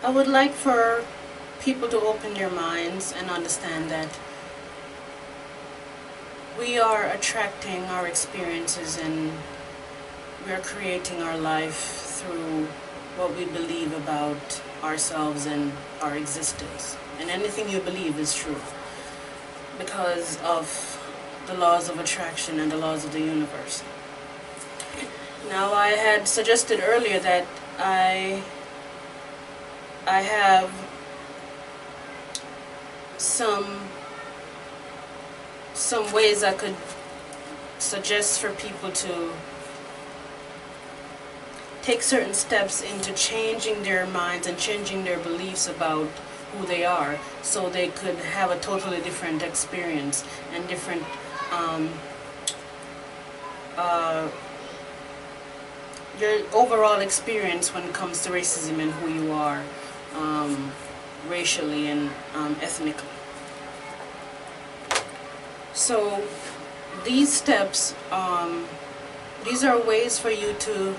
I would like for people to open their minds and understand that we are attracting our experiences and we are creating our life through what we believe about ourselves and our existence. And anything you believe is true because of the laws of attraction and the laws of the universe. Now, I had suggested earlier that I have some ways I could suggest for people to take certain steps into changing their minds and changing their beliefs about who they are, so they could have a totally different experience and different your overall experience when it comes to racism and who you are racially and ethnically. So these steps, these are ways for you to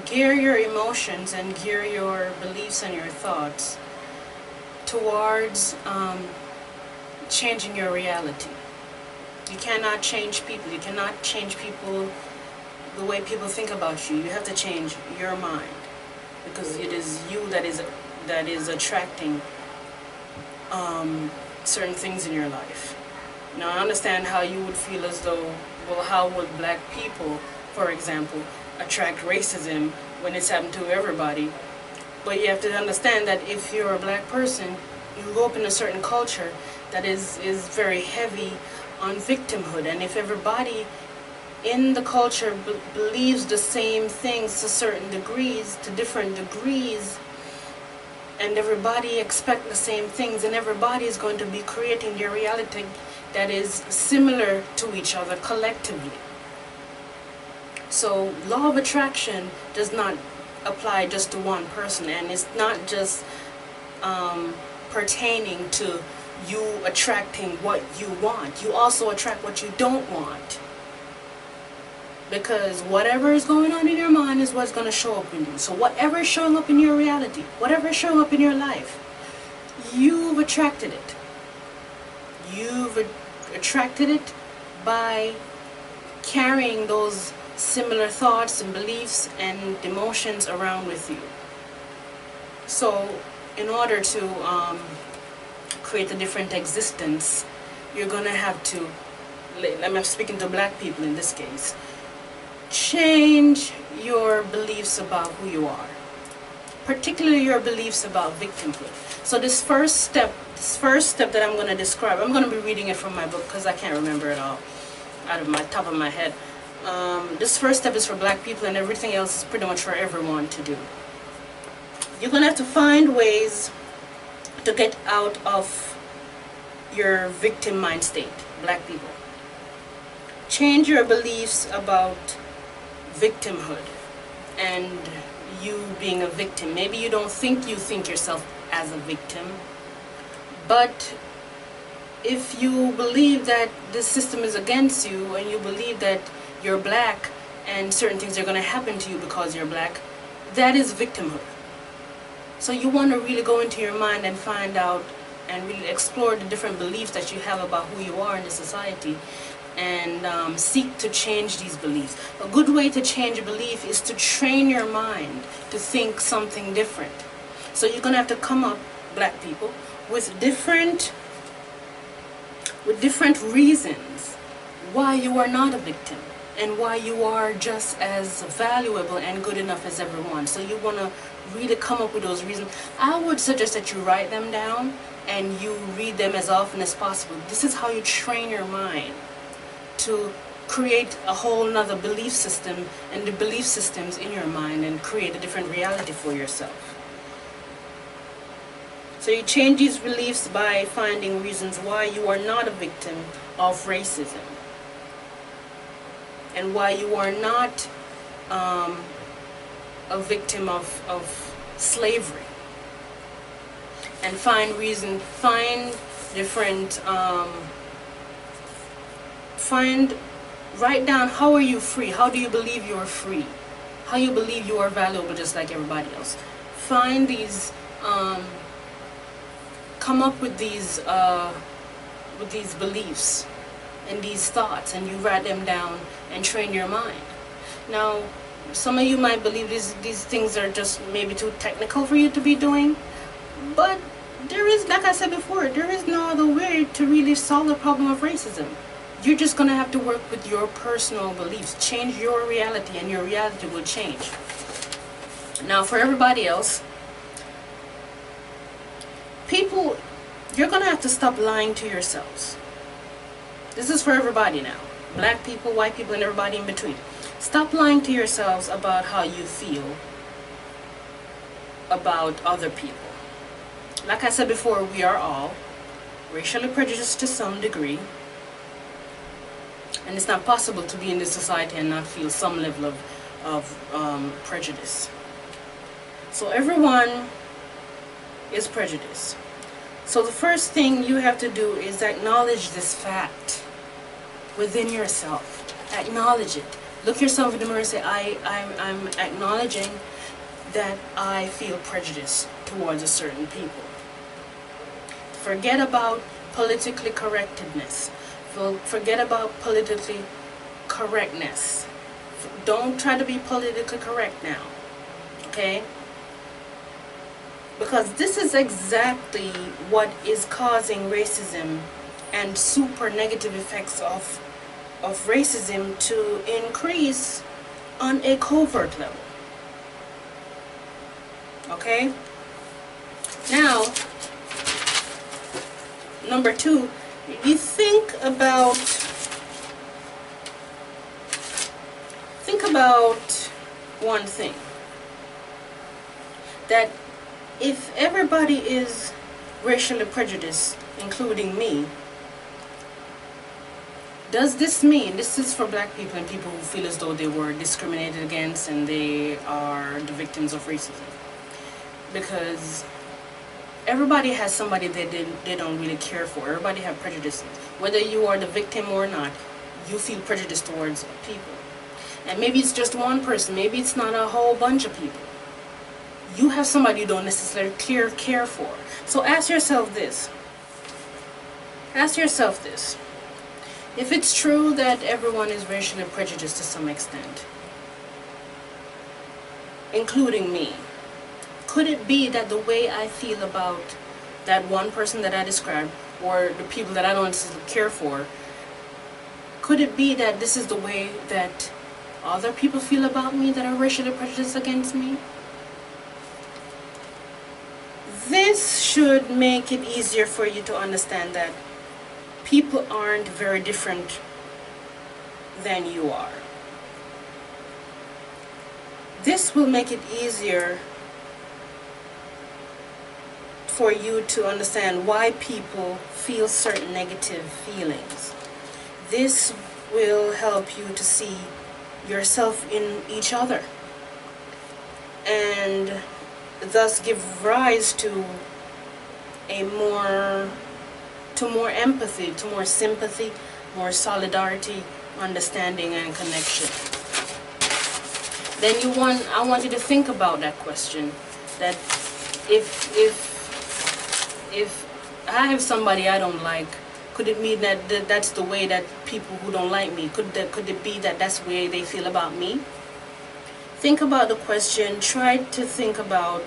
gear your emotions and gear your beliefs and your thoughts towards changing your reality. You cannot change people. You cannot change people the way people think about you. You have to change your mind, because it is you that is attracting certain things in your life. Now, I understand how you would feel as though, well, how would black people, for example, attract racism when it's happened to everybody? But you have to understand that if you're a black person, you grow up in a certain culture that is very heavy on victimhood, and if everybody in the culture believes the same things to certain degrees, to different degrees, and everybody expects the same things, and everybody is going to be creating their reality that is similar to each other collectively. So law of attraction does not apply just to one person, and it's not just pertaining to you attracting what you want. You also attract what you don't want, because whatever is going on in your mind is what's going to show up in you. So whatever is showing up in your reality, whatever is showing up in your life, you've attracted it. You've attracted it by carrying those similar thoughts and beliefs and emotions around with you. So in order to create a different existence, you're going to have to, I'm speaking to black people in this case, change your beliefs about who you are, particularly your beliefs about victimhood. So this first step that I'm going to describe, I'm going to be reading it from my book because I can't remember it all out of my top of my head. This first step is for black people, and everything else is pretty much for everyone to do. You're going to have to find ways to get out of your victim mind state, black people. Change your beliefs about victimhood and you being a victim. Maybe you don't think yourself as a victim, but if you believe that this system is against you, and you believe that you're black and certain things are going to happen to you because you're black, that is victimhood. So you want to really go into your mind and find out and really explore the different beliefs that you have about who you are in the society, and seek to change these beliefs. A good way to change a belief is to train your mind to think something different. So you're going to have to come up, black people, with different reasons why you are not a victim and why you are just as valuable and good enough as everyone. So you want to really come up with those reasons. I would suggest that you write them down and you read them as often as possible. This is how you train your mind to create a whole nother belief system and the belief systems in your mind and create a different reality for yourself. So you change these beliefs by finding reasons why you are not a victim of racism and why you are not a victim of slavery. And find different write down, how are you free? How do you believe you are free? how you believe you are valuable just like everybody else. Find these, come up with these beliefs and these thoughts, and you write them down and train your mind. Now, some of you might believe these things are just maybe too technical for you to be doing, but there is, like I said before, there is no other way to really solve the problem of racism. You're just going to have to work with your personal beliefs. Change your reality, and your reality will change. Now, for everybody else, people, you're going to have to stop lying to yourselves. This is for everybody now. Black people, white people, and everybody in between. Stop lying to yourselves about how you feel about other people. Like I said before, we are all racially prejudiced to some degree. And it's not possible to be in this society and not feel some level of prejudice. So everyone is prejudiced. So the first thing you have to do is acknowledge this fact within yourself. Acknowledge it. Look yourself in the mirror and say, I'm acknowledging that I feel prejudice towards a certain people. Forget about politically correctness. Forget about politically correctness. Don't try to be politically correct now. Okay? Because this is exactly what is causing racism and super negative effects of racism to increase on a covert level. Okay? Now, number 2, you think about one thing, that if everybody is racially prejudiced, including me, does this mean, this is for black people and people who feel as though they were discriminated against and they are the victims of racism, because everybody has somebody that they don't really care for. Everybody have prejudices. Whether you are the victim or not, you feel prejudice towards people. And maybe it's just one person. Maybe it's not a whole bunch of people. You have somebody you don't necessarily care for. So ask yourself this. Ask yourself this. If it's true that everyone is racially prejudiced to some extent, including me, could it be that the way I feel about that one person that I described, or the people that I don't care for, could it be that this is the way that other people feel about me that are racially prejudiced against me? This should make it easier for you to understand that people aren't very different than you are. This will make it easier for you to understand why people feel certain negative feelings. This will help you to see yourself in each other, and thus give rise to more empathy, to more sympathy, more solidarity, understanding, and connection. Then I want you to think about that question, that if I have somebody I don't like, could it mean that that's the way that people who don't like me, could it be that that's the way they feel about me? Think about the question. Try to think about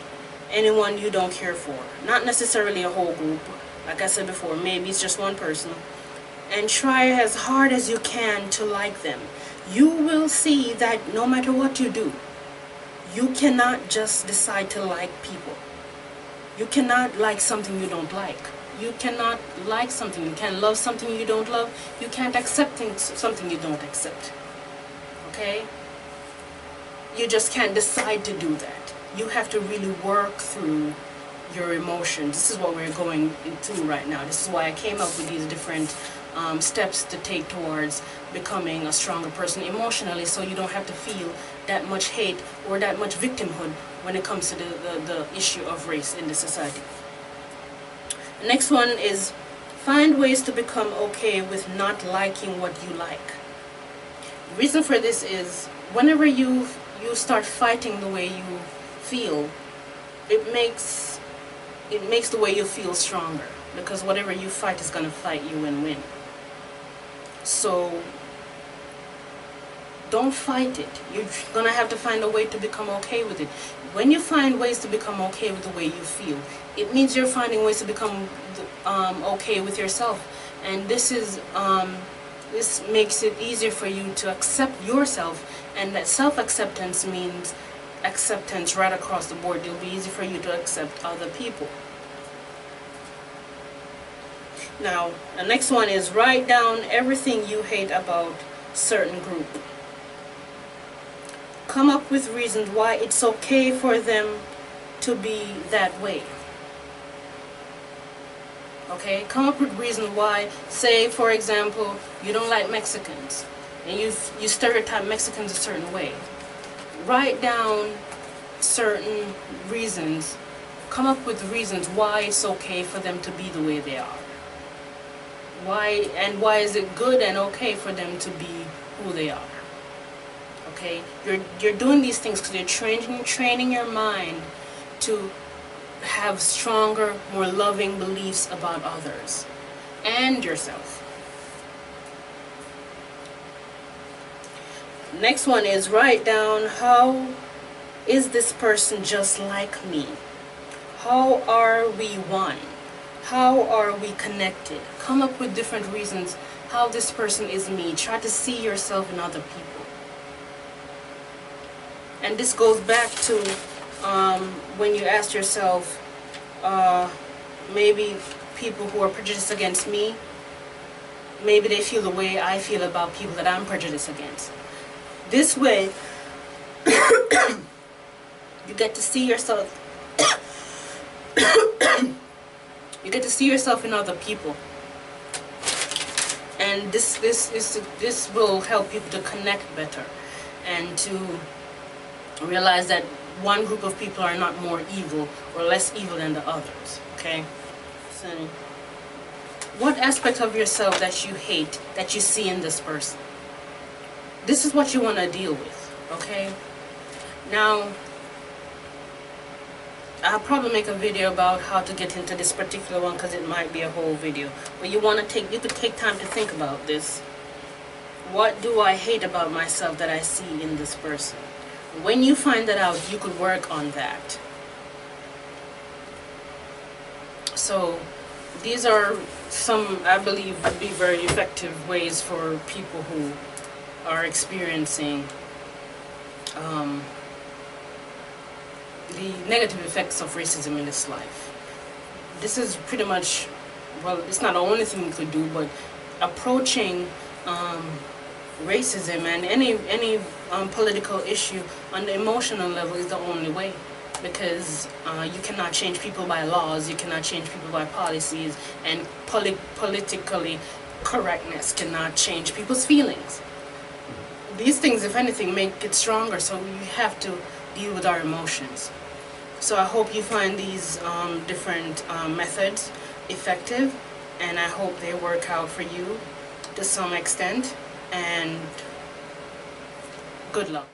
anyone you don't care for. Not necessarily a whole group. Like I said before, maybe it's just one person. And try as hard as you can to like them. You will see that no matter what you do, you cannot just decide to like people. You cannot like something you don't like. You cannot like something. You can't love something you don't love. You can't accept something you don't accept. Okay? You just can't decide to do that. You have to really work through your emotions. This is what we're going through right now. This is why I came up with these different steps to take towards becoming a stronger person emotionally, so you don't have to feel that much hate or that much victimhood when it comes to the issue of race in the society. The next one is find ways to become okay with not liking what you like. The reason for this is whenever you start fighting the way you feel, it makes the way you feel stronger, because whatever you fight is going to fight you and win. So don't fight it. You're going to have to find a way to become okay with it. When you find ways to become okay with the way you feel, it means you're finding ways to become okay with yourself. And this makes it easier for you to accept yourself, and that self-acceptance means acceptance right across the board. It'll be easy for you to accept other people. Now, the next one is write down everything you hate about certain group. Come up with reasons why it's okay for them to be that way. Okay, come up with reasons why. Say, for example, you don't like Mexicans, and you stereotype Mexicans a certain way. Write down certain reasons. Come up with reasons why it's okay for them to be the way they are. Why is it good and okay for them to be who they are? Okay, you're doing these things because you're training your mind to have stronger, more loving beliefs about others and yourself. Next one is write down, how is this person just like me? How are we one? How are we connected? Come up with different reasons how this person is me. Try to see yourself in other people. And this goes back to when you ask yourself, maybe people who are prejudiced against me, maybe they feel the way I feel about people that I'm prejudiced against. This way, you get to see yourself. You get to see yourself in other people, and this will help you to connect better and to realize that one group of people are not more evil or less evil than the others. Okay, so what aspect of yourself that you hate that you see in this person? This is what you want to deal with. Okay, now I'll probably make a video about how to get into this particular one, because it might be a whole video. But you could take time to think about this. What do I hate about myself that I see in this person? When you find that out, you could work on that. So these are some, I believe, would be very effective ways for people who are experiencing the negative effects of racism in this life. This is pretty much, well, it's not the only thing we could do, but approaching racism and any political issue on the emotional level is the only way, because you cannot change people by laws, you cannot change people by policies, and politically correctness cannot change people's feelings. These things, if anything, make it stronger, so we have to deal with our emotions. So I hope you find these different methods effective, and I hope they work out for you to some extent, and good luck.